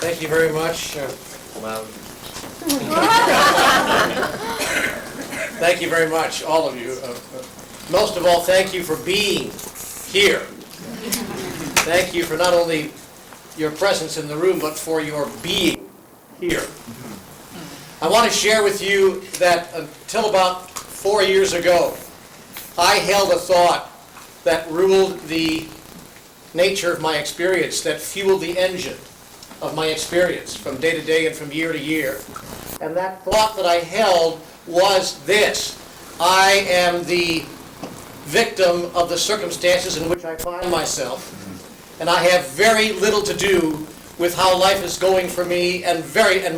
Thank you very much. Loud. Thank you very much, all of you. Most of all, thank you for being here. Thank you for not only your presence in the room, but for your being here. I want to share with you that until about 4 years ago, I held a thought that ruled the nature of my experience, that fueled the engine of my experience from day to day and from year to year. And that thought that I held was this: I am the victim of the circumstances in which I find myself, and I have very little to do with how life is going for me, and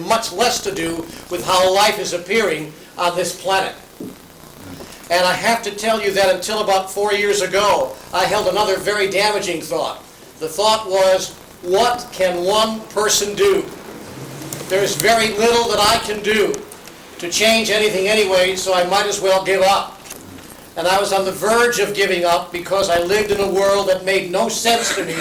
much less to do with how life is appearing on this planet. And I have to tell you that until about 4 years ago, I held another very damaging thought. The thought was, what can one person do? There's very little that I can do to change anything anyway, so I might as well give up. And I was on the verge of giving up because I lived in a world that made no sense to me,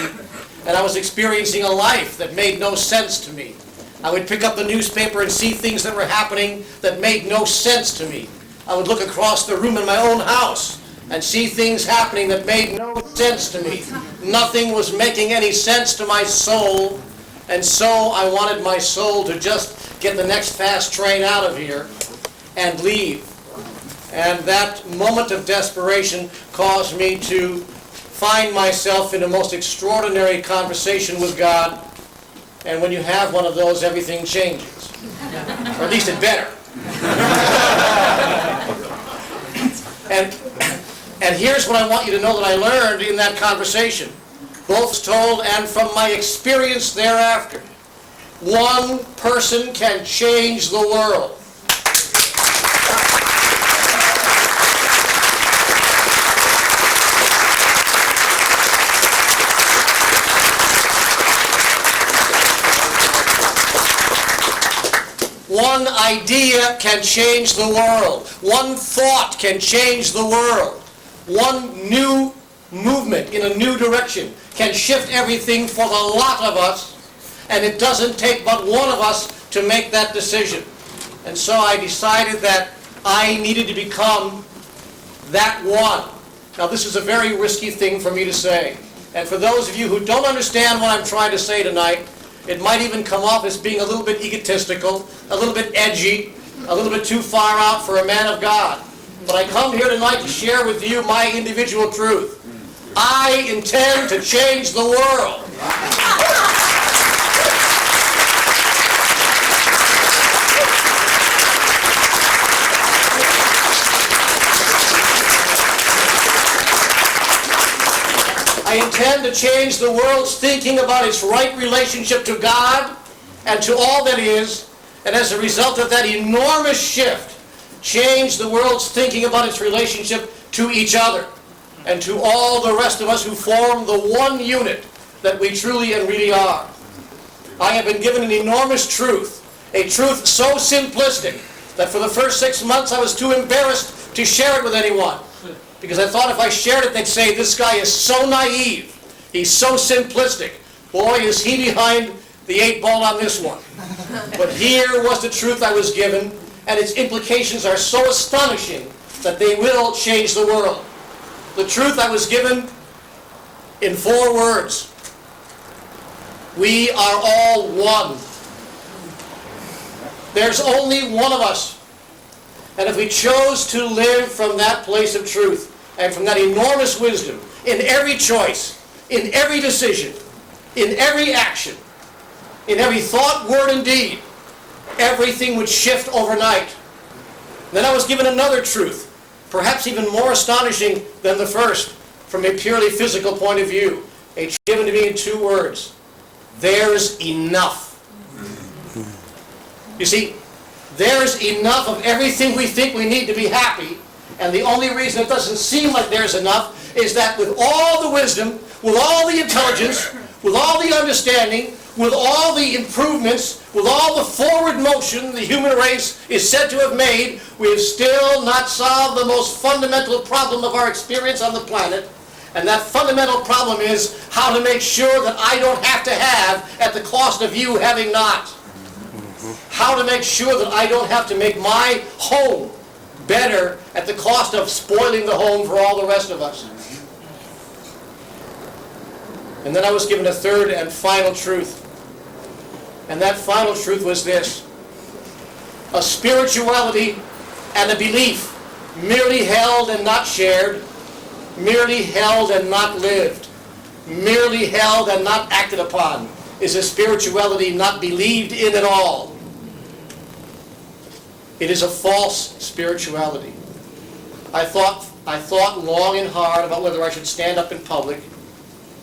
and I was experiencing a life that made no sense to me. I would pick up the newspaper and see things that were happening that made no sense to me. I would look across the room in my own house and see things happening that made no sense to me. Nothing was making any sense to my soul, and so I wanted my soul to just get the next fast train out of here and leave. And that moment of desperation caused me to find myself in a most extraordinary conversation with God. And when you have one of those, everything changes. Or at least it better. And here's what I want you to know that I learned in that conversation, both told and from my experience thereafter. One person can change the world. One idea can change the world. One thought can change the world. One new movement in a new direction can shift everything for the lot of us, and it doesn't take but one of us to make that decision. And so I decided that I needed to become that one. Now, this is a very risky thing for me to say. And for those of you who don't understand what I'm trying to say tonight, it might even come off as being a little bit egotistical, a little bit edgy, a little bit too far out for a man of God. But I come here tonight to share with you my individual truth. I intend to change the world. I intend to change the world's thinking about its right relationship to God and to all that is, and as a result of that enormous shift, change the world's thinking about its relationship to each other and to all the rest of us who form the one unit that we truly and really are. I have been given an enormous truth, a truth so simplistic that for the first 6 months I was too embarrassed to share it with anyone. Because I thought if I shared it, they'd say, this guy is so naive. He's so simplistic. Boy, is he behind the 8 ball on this one. But here was the truth I was given, and its implications are so astonishing that they will change the world. The truth I was given in 4 words. We are all one. There's only one of us. And if we chose to live from that place of truth and from that enormous wisdom in every choice, in every decision, in every action, in every thought, word, and deed, everything would shift overnight. Then I was given another truth, perhaps even more astonishing than the first from a purely physical point of view. A truth given to me in 2 words. There's enough. You see, there's enough of everything we think we need to be happy, and the only reason it doesn't seem like there's enough is that with all the wisdom, with all the intelligence, with all the understanding, with all the improvements, with all the forward motion the human race is said to have made, we have still not solved the most fundamental problem of our experience on the planet, And that fundamental problem is how to make sure that I don't have to have at the cost of you having not. How to make sure that I don't have to make my home better at the cost of spoiling the home for all the rest of us. And then I was given a third and final truth. And that final truth was this: a spirituality and a belief merely held and not shared, merely held and not lived, merely held and not acted upon, is a spirituality not believed in at all. It is a false spirituality. I thought long and hard about whether I should stand up in public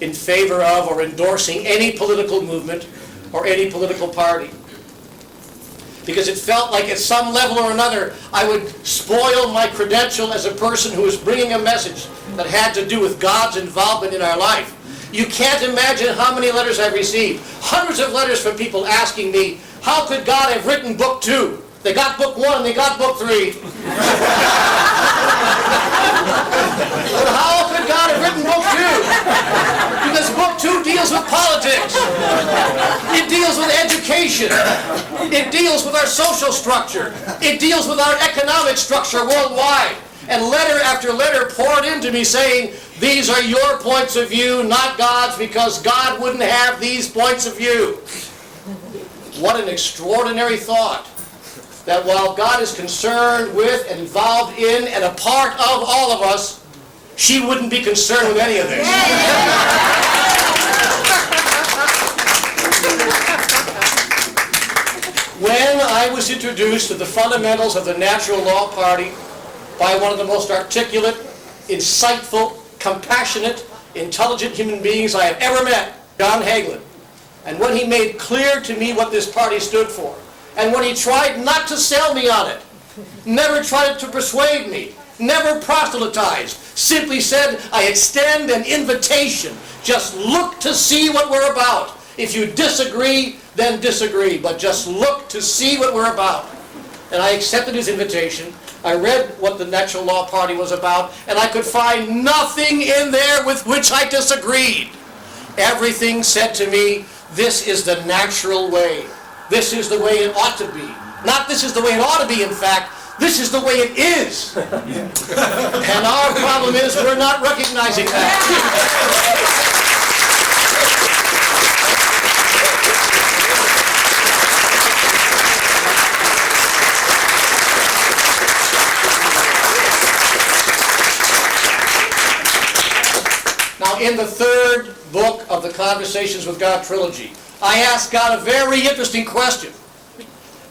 in favor of or endorsing any political movement or any political party, because it felt like at some level or another I would spoil my credential as a person who was bringing a message that had to do with God's involvement in our life. You can't imagine how many letters I've received. Hundreds of letters from people asking me, how could God have written book 2? They got book 1 and they got book 3. But how could God have written book 2? Because book 2 deals with politics. It deals with education. It deals with our social structure. It deals with our economic structure worldwide. And letter after letter poured into me saying, these are your points of view, not God's, because God wouldn't have these points of view. What an extraordinary thought, that while God is concerned with and involved in and a part of all of us, she wouldn't be concerned with any of this. When I was introduced to the fundamentals of the Natural Law Party by one of the most articulate, insightful, compassionate, intelligent human beings I have ever met, John Hagelin, and when he made clear to me what this party stood for, and when he tried not to sell me on it, never tried to persuade me, never proselytized, simply said, I extend an invitation. Just look to see what we're about. If you disagree, then disagree, but just look to see what we're about. And I accepted his invitation. I read what the Natural Law Party was about, and I could find nothing in there with which I disagreed. Everything said to me, this is the natural way. This is the way it ought to be. Not this is the way it ought to be, in fact. This is the way it is. And our problem is we're not recognizing that. Now, in the third book of the Conversations with God trilogy, I asked God a very interesting question.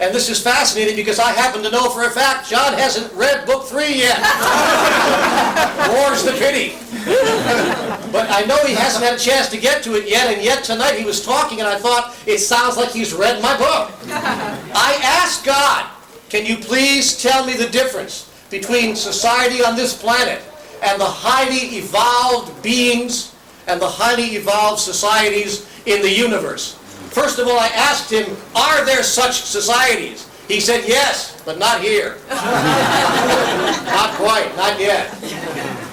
And this is fascinating because I happen to know for a fact John hasn't read book 3 yet. More's the pity. But I know he hasn't had a chance to get to it yet, and yet tonight he was talking and I thought, it sounds like he's read my book. I asked God, can you please tell me the difference between society on this planet and the highly evolved beings and the highly evolved societies in the universe? First of all, I asked him, are there such societies? He said, yes, but not here. Not quite, not yet.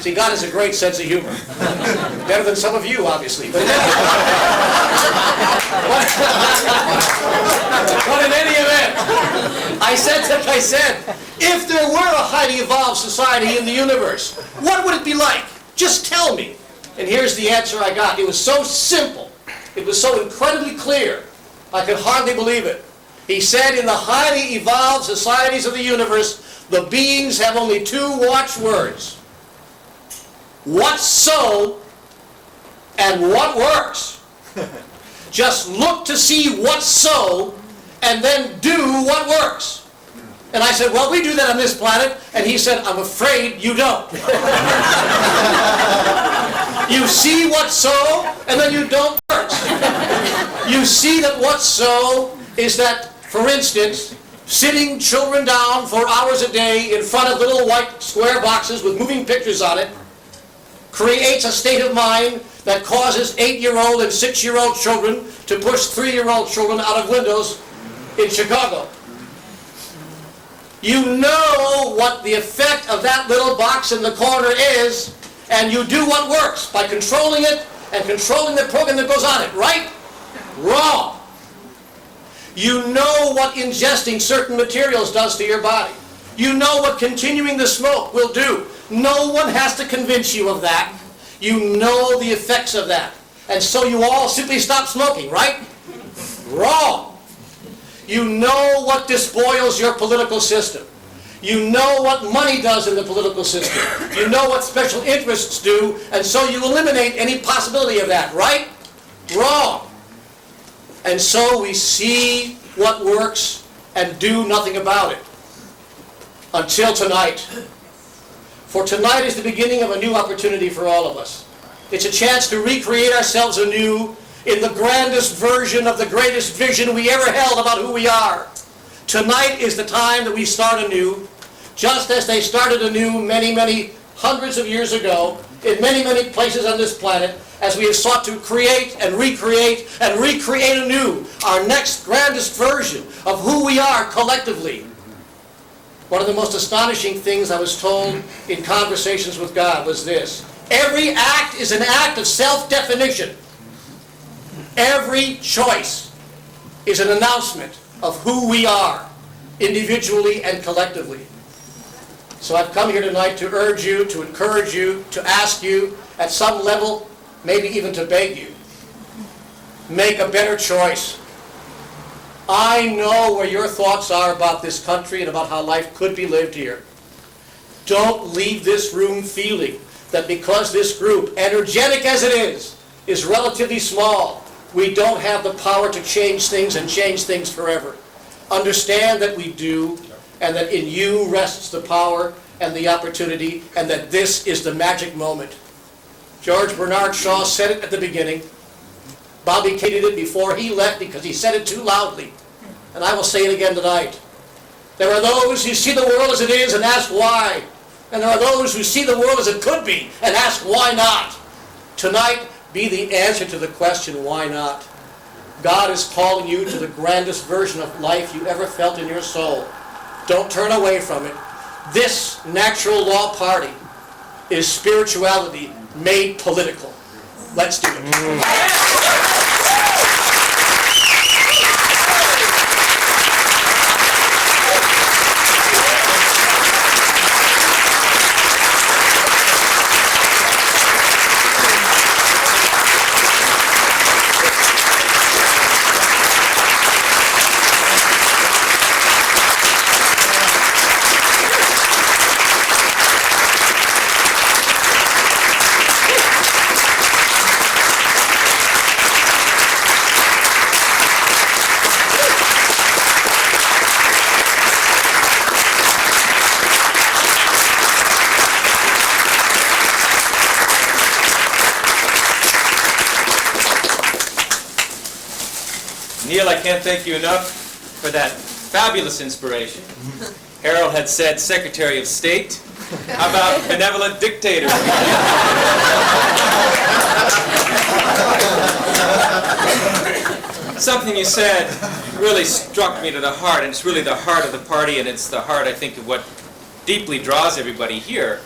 See, God has a great sense of humor. Better than some of you, obviously. But in any event, I said, if there were a highly evolved society in the universe, what would it be like? Just tell me. And here's the answer I got. It was so simple. It was so incredibly clear, I could hardly believe it. He said, in the highly evolved societies of the universe, the beings have only 2 watchwords. What's so and what works. Just look to see what's so and then do what works. And I said, well, we do that on this planet. And he said, I'm afraid you don't. You see what's so, and then you don't work. You see that what's so is that, for instance, sitting children down for hours a day in front of little white square boxes with moving pictures on it creates a state of mind that causes 8-year-old and 6-year-old children to push 3-year-old children out of windows in Chicago. You know what the effect of that little box in the corner is, And you do what works by controlling it and controlling the program that goes on it, right? Wrong. You know what ingesting certain materials does to your body. You know what continuing the smoke will do. No one has to convince you of that. You know the effects of that. And so you all simply stop smoking, right? Wrong. You know what despoils your political system. You know what money does in the political system. You know what special interests do, and so you eliminate any possibility of that, right? Wrong. And so we see what works and do nothing about it. Until tonight. For tonight is the beginning of a new opportunity for all of us. It's a chance to recreate ourselves anew in the grandest version of the greatest vision we ever held about who we are. Tonight is the time that we start anew, just as they started anew many, many hundreds of years ago, in many, many places on this planet, as we have sought to create and recreate anew our next grandest version of who we are collectively. One of the most astonishing things I was told in conversations with God was this: every act is an act of self-definition. Every choice is an announcement of who we are, individually and collectively. So I've come here tonight to urge you, to encourage you, to ask you, at some level, maybe even to beg you, make a better choice. I know where your thoughts are about this country and about how life could be lived here. Don't leave this room feeling that because this group, energetic as it is relatively small, we don't have the power to change things and change things forever. Understand that we do, and that in you rests the power and the opportunity, and that this is the magic moment. George Bernard Shaw said it at the beginning. Bobby hated it before he left because he said it too loudly. And I will say it again tonight. There are those who see the world as it is and ask why. And there are those who see the world as it could be and ask why not. Tonight, be the answer to the question, why not? God is calling you to the grandest version of life you ever felt in your soul. Don't turn away from it. This natural law party is spirituality made political. Let's do it. Neil, I can't thank you enough for that fabulous inspiration. Harold had said Secretary of State. How about benevolent dictator? Something you said really struck me to the heart, and it's really the heart of the party, and it's the heart, I think, of what deeply draws everybody here.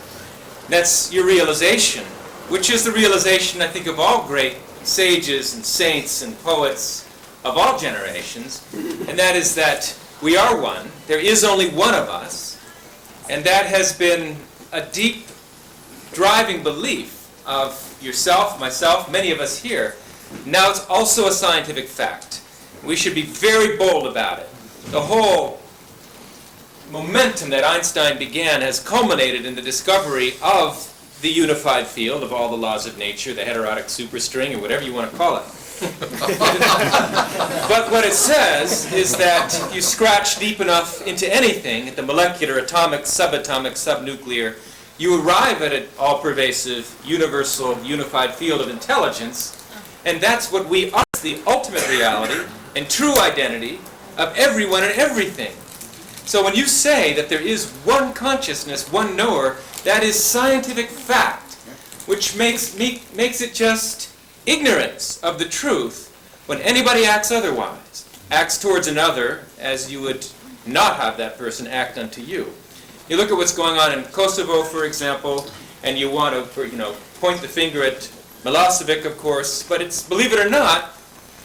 That's your realization, which is the realization, I think, of all great sages and saints and poets of all generations, and that is that we are one. There is only one of us, and that has been a deep driving belief of yourself, myself, many of us here. Now it's also a scientific fact. We should be very bold about it. The whole momentum that Einstein began has culminated in the discovery of the unified field of all the laws of nature, the heterotic superstring, or whatever you want to call it. But what it says is that if you scratch deep enough into anything, at the molecular, atomic, subatomic, subnuclear, you arrive at an all-pervasive, universal, unified field of intelligence, and that's what we are, the ultimate reality and true identity of everyone and everything. So when you say that there is one consciousness, one knower, that is scientific fact, which makes it just ignorance of the truth when anybody acts otherwise, acts towards another as you would not have that person act unto you. You look at what's going on in Kosovo, for example, and you want to, point the finger at Milosevic, of course, but it's, believe it or not,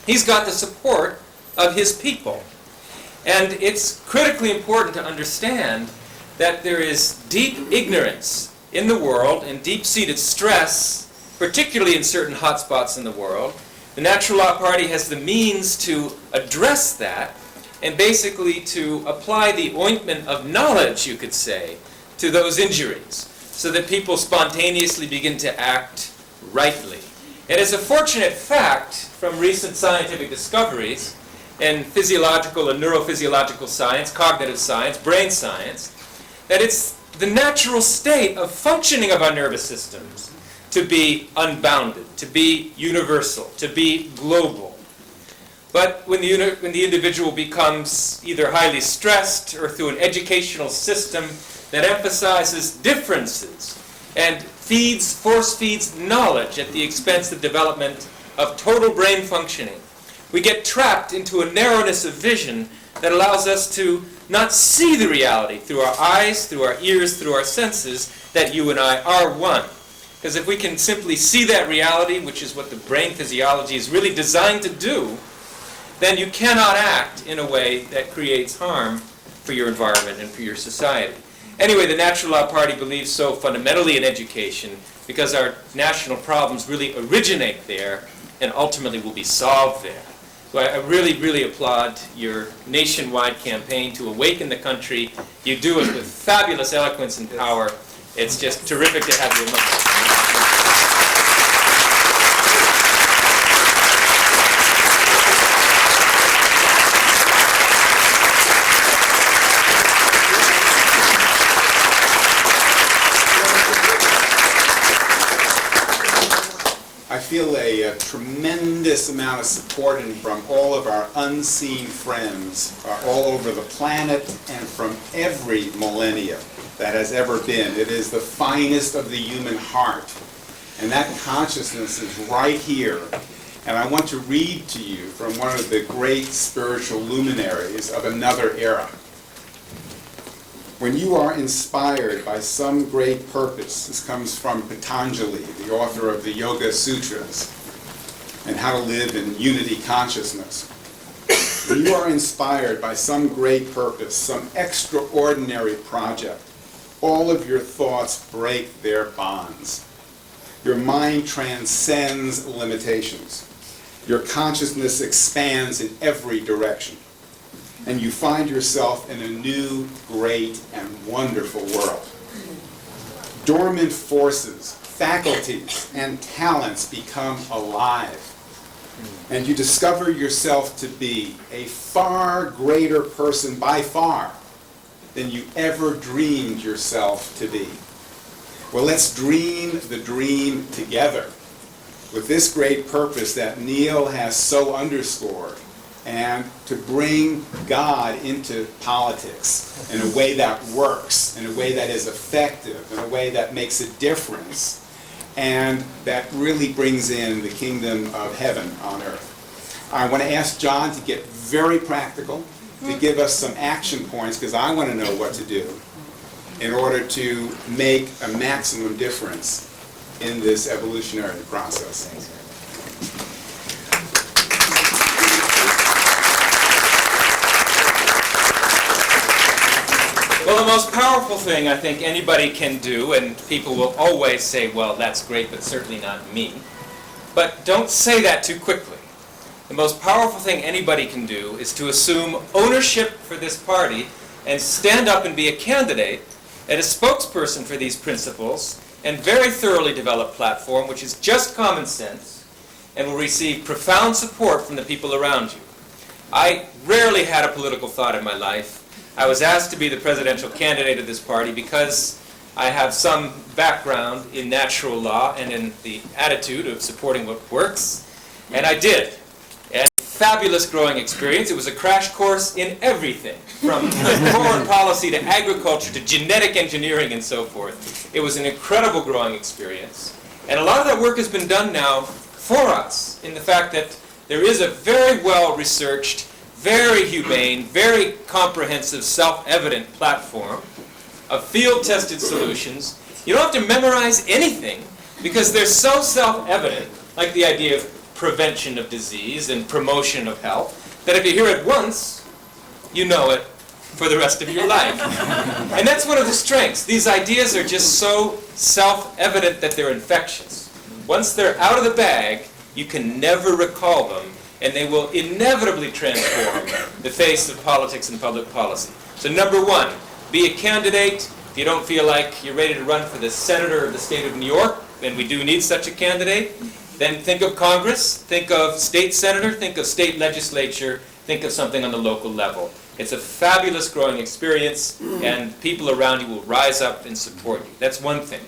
he's got the support of his people. And it's critically important to understand that there is deep ignorance in the world and deep-seated stress, particularly in certain hotspots in the world. The Natural Law Party has the means to address that and basically to apply the ointment of knowledge, you could say, to those injuries, so that people spontaneously begin to act rightly. It is a fortunate fact from recent scientific discoveries in physiological and neurophysiological science, cognitive science, brain science, that it's the natural state of functioning of our nervous systems to be unbounded, to be universal, to be global. But when the individual becomes either highly stressed or through an educational system that emphasizes differences and force feeds knowledge at the expense of development of total brain functioning, we get trapped into a narrowness of vision that allows us to not see the reality through our eyes, through our ears, through our senses, that you and I are one. Because if we can simply see that reality, which is what the brain physiology is really designed to do, then you cannot act in a way that creates harm for your environment and for your society. Anyway, the Natural Law Party believes so fundamentally in education because our national problems really originate there and ultimately will be solved there. So I really, really applaud your nationwide campaign to awaken the country. You do it with fabulous eloquence and power. It's just terrific to have you among us. I feel a tremendous amount of support from all of our unseen friends all over the planet and from every millennia that has ever been. It is the finest of the human heart. And that consciousness is right here. And I want to read to you from one of the great spiritual luminaries of another era. When you are inspired by some great purpose, this comes from Patanjali, the author of the Yoga Sutras, and how to live in unity consciousness. When you are inspired by some great purpose, some extraordinary project, all of your thoughts break their bonds. Your mind transcends limitations. Your consciousness expands in every direction. And you find yourself in a new, great, and wonderful world. Dormant forces, faculties, and talents become alive. And you discover yourself to be a far greater person by far than you ever dreamed yourself to be. Well, let's dream the dream together with this great purpose that Neil has so underscored, and to bring God into politics in a way that works, in a way that is effective, in a way that makes a difference, and that really brings in the kingdom of heaven on earth. I want to ask John to get very practical, to give us some action points, because I want to know what to do in order to make a maximum difference in this evolutionary process. Well, the most powerful thing I think anybody can do, and people will always say, well, that's great, but certainly not me. But don't say that too quickly. The most powerful thing anybody can do is to assume ownership for this party and stand up and be a candidate and a spokesperson for these principles and very thoroughly developed platform, which is just common sense and will receive profound support from the people around you. I rarely had a political thought in my life. I was asked to be the presidential candidate of this party because I have some background in natural law and in the attitude of supporting what works, and I did. And fabulous growing experience. It was a crash course in everything, from foreign policy to agriculture to genetic engineering and so forth. It was an incredible growing experience. And a lot of that work has been done now for us, in the fact that there is a very well-researched, very humane, very comprehensive, self-evident platform of field-tested solutions You don't have to memorize anything because they're so self-evident, like the idea of prevention of disease and promotion of health, that if you hear it once, you know it for the rest of your life. And that's one of the strengths. These ideas are just so self-evident that they're infectious. Once they're out of the bag, you can never recall them, and they will inevitably transform the face of politics and public policy. So number one, be a candidate. If you don't feel like you're ready to run for the senator of the state of New York, and we do need such a candidate, then think of Congress, think of state senator, think of state legislature, think of something on the local level. It's a fabulous growing experience, and people around you will rise up and support you. That's one thing.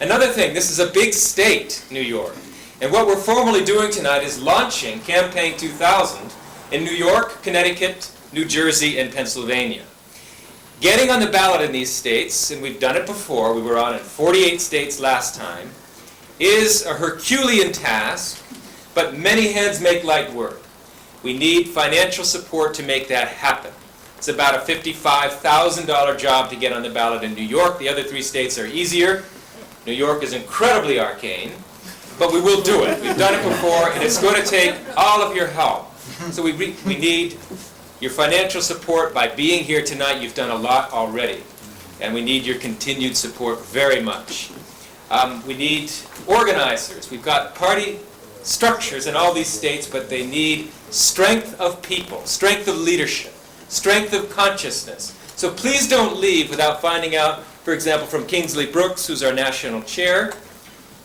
Another thing, this is a big state, New York. And what we're formally doing tonight is launching Campaign 2000 in New York, Connecticut, New Jersey, and Pennsylvania. Getting on the ballot in these states, and we've done it before, we were on in 48 states last time, is a Herculean task, but many hands make light work. We need financial support to make that happen. It's about a $55,000 job to get on the ballot in New York. The other 3 states are easier. New York is incredibly arcane, but we will do it. We've done it before, and it's going to take all of your help. So we need your financial support. By being here tonight, you've done a lot already, and we need your continued support very much. We need organizers. We've got party structures in all these states, but they need strength of people, strength of leadership, strength of consciousness. So please don't leave without finding out, for example, from Kingsley Brooks, who's our national chair,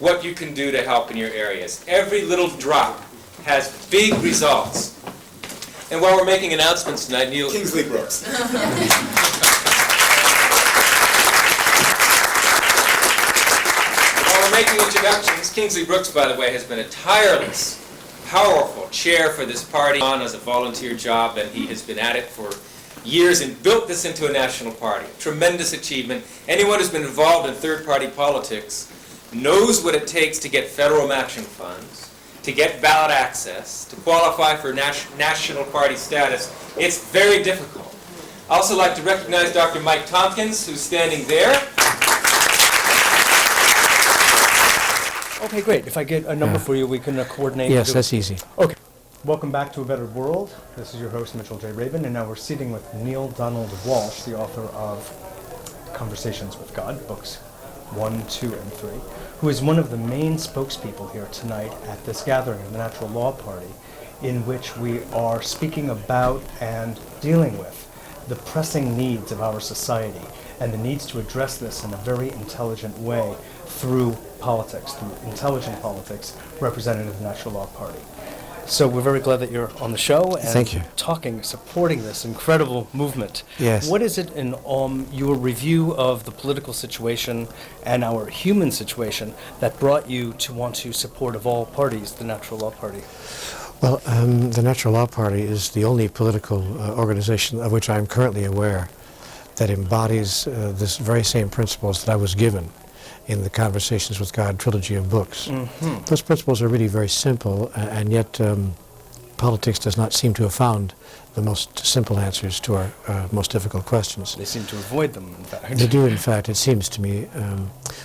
what you can do to help in your areas. Every little drop has big results. And while we're making announcements tonight, Neil... Kingsley Brooks. Making introductions, Kingsley Brooks, by the way, has been a tireless, powerful chair for this party on as a volunteer job, and he has been at it for years and built this into a national party. Tremendous achievement. Anyone who's been involved in third-party politics knows what it takes to get federal matching funds, to get ballot access, to qualify for national party status. It's very difficult. I'd also like to recognize Dr. Mike Tompkins, who's standing there. Okay, great. If I get a number for you, we can coordinate. Yes, that's easy. Okay. Welcome back to A Better World. This is your host, Mitchell J. Rabin, and now we're sitting with Neil Donald Walsh, the author of Conversations with God, books 1, 2, and 3, who is one of the main spokespeople here tonight at this gathering of the Natural Law Party, in which we are speaking about and dealing with the pressing needs of our society and the needs to address this in a very intelligent way through politics, through intelligent politics represented in the Natural Law Party. So we're very glad that you're on the show and Thank you. talking, supporting this incredible movement. Yes. What is it in your review of the political situation and our human situation that brought you to want to support, of all parties, the Natural Law Party? Well, the Natural Law Party is the only political organization of which I'm currently aware that embodies this very same principles that I was given in the Conversations with God trilogy of books. Mm-hmm. Those principles are really very simple, and yet politics does not seem to have found the most simple answers to our most difficult questions. They seem to avoid them, in fact. They do, in fact, it seems to me.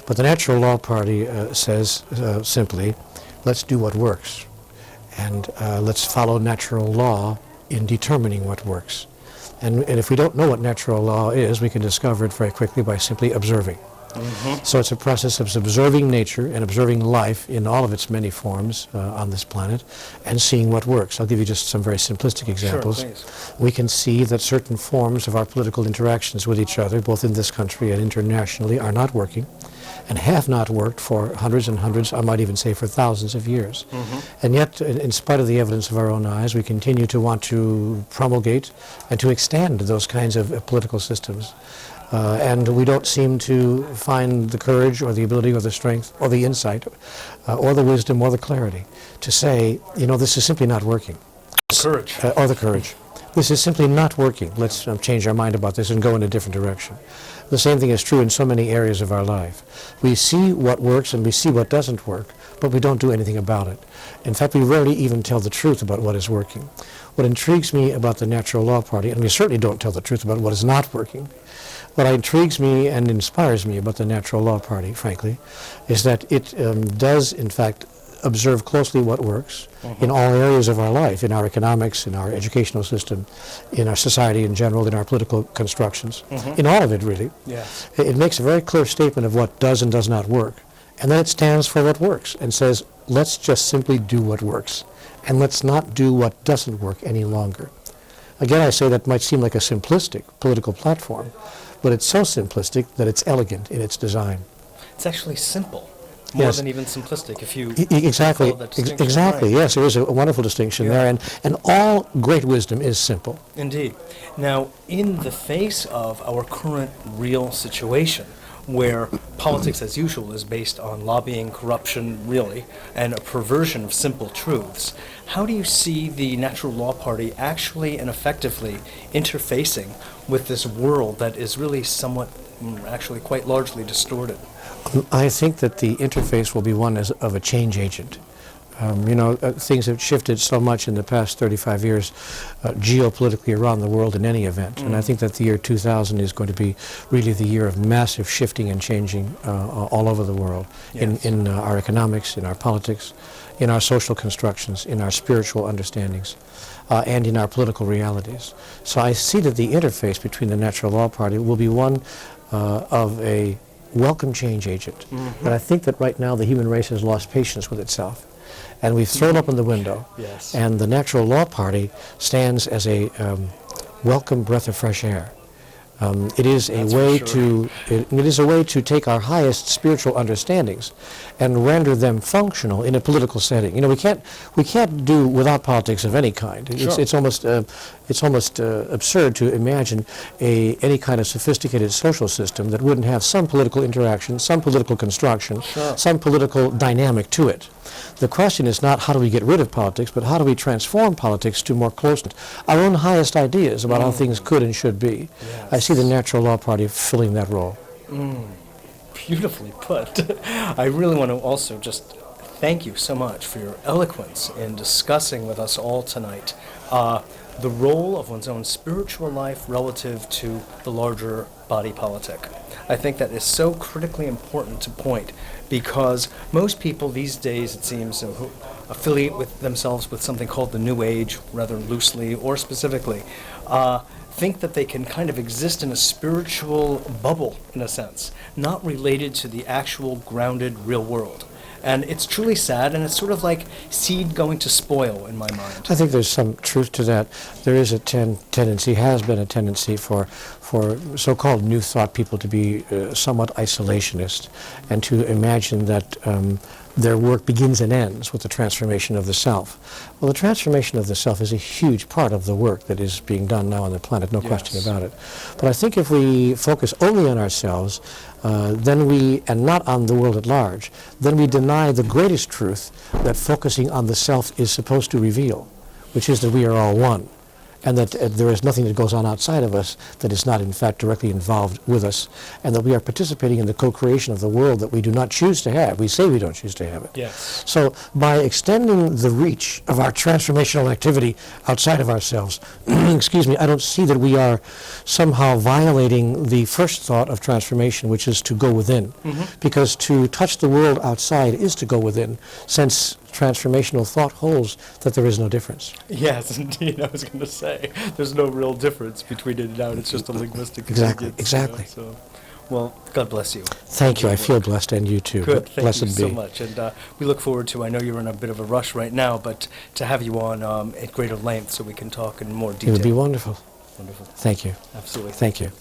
But the Natural Law Party says simply, let's do what works, and let's follow natural law in determining what works. And if we don't know what natural law is, we can discover it very quickly by simply observing. Mm-hmm. So it's a process of observing nature and observing life in all of its many forms on this planet and seeing what works. I'll give you just some very simplistic examples. Sure, please. We can see that certain forms of our political interactions with each other, both in this country and internationally, are not working and have not worked for hundreds and hundreds, I might even say for thousands of years. Mm-hmm. And yet, in spite of the evidence of our own eyes, we continue to want to promulgate and to extend those kinds of political systems. And we don't seem to find the courage or the ability or the strength or the insight or the wisdom or the clarity to say, you know, this is simply not working. Courage. Or the courage This is simply not working. Let's change our mind about this and go in a different direction. The same thing is true in so many areas of our life. We see what works and we see what doesn't work, but we don't do anything about it. In fact, we rarely even tell the truth about what is working. What intrigues me about the Natural Law Party, and we certainly don't tell the truth about what is not working, what intrigues me and inspires me about the Natural Law Party, frankly, is that it does, in fact, observe closely what works in all areas of our life, in our economics, in our educational system, in our society in general, in our political constructions, in all of it, really. Yes. It makes a very clear statement of what does and does not work, and then it stands for what works and says, let's just simply do what works, and let's not do what doesn't work any longer. Again, I say that might seem like a simplistic political platform, but it's so simplistic that it's elegant in its design. It's actually simple, more Yes. than even simplistic, if you Exactly, follow that distinction, exactly. right. Yes, there is a wonderful distinction Yeah. there, and all great wisdom is simple. Indeed. Now, in the face of our current real situation, where politics as usual is based on lobbying, corruption, really, and a perversion of simple truths, how do you see the Natural Law Party actually and effectively interfacing with this world that is really somewhat, actually quite largely distorted? I think that the interface will be one of a change agent. Things have shifted so much in the past 35 years geopolitically around the world in any event. And I think that the year 2000 is going to be really the year of massive shifting and changing all over the world, Yes. in our economics, in our politics, in our social constructions, in our spiritual understandings, and in our political realities. So I see that the interface between the Natural Law Party will be one of a welcome change agent. But I think that right now the human race has lost patience with itself. And we've thrown open the window. Yes. And the Natural Law Party stands as a welcome breath of fresh air. It is a That's for way sure. it is a way to take our highest spiritual understandings and render them functional in a political setting. We can't do without politics of any kind. Sure. It's almost absurd to imagine any kind of sophisticated social system that wouldn't have some political interaction, some political construction, Sure. some political dynamic to it. The question is not how do we get rid of politics, but how do we transform politics to more close our own highest ideas about how things could and should be. I see the Natural Law Party filling that role. Beautifully put. I really want to also just thank you so much for your eloquence in discussing with us all tonight the role of one's own spiritual life relative to the larger body politic. I think that is so critically important to point, because most people these days, it seems, who affiliate with themselves with something called the New Age, rather loosely or specifically, think that they can kind of exist in a spiritual bubble, in a sense, not related to the actual grounded real world. And it's truly sad, and it's sort of like seed going to spoil in my mind. I think there's some truth to that. There is a tendency, has been a tendency for so-called New Thought people to be somewhat isolationist and to imagine that their work begins and ends with the transformation of the self. Well, the transformation of the self is a huge part of the work that is being done now on the planet, no question about it. But I think if we focus only on ourselves, and not on the world at large, then we deny the greatest truth that focusing on the self is supposed to reveal, which is that we are all one, and that there is nothing that goes on outside of us that is not in fact directly involved with us, and that we are participating in the co-creation of the world that we do not choose to have. We say we don't choose to have it. Yes. So by extending the reach of our transformational activity outside of ourselves, excuse me, I don't see that we are somehow violating the first thought of transformation, which is to go within. Because to touch the world outside is to go within, since transformational thought holds that there is no difference. Yes, indeed. I was going to say, there's no real difference between in and out. It's just a linguistic Exactly, convenience, exactly. So, well, God bless you. Thank you. I feel blessed, and you too. Good. Thank Blessed you so be. much. And we look forward to, I know you're in a bit of a rush right now, but to have you on at greater length so we can talk in more It detail. would be wonderful. Wonderful. Thank you. Absolutely. Thank you.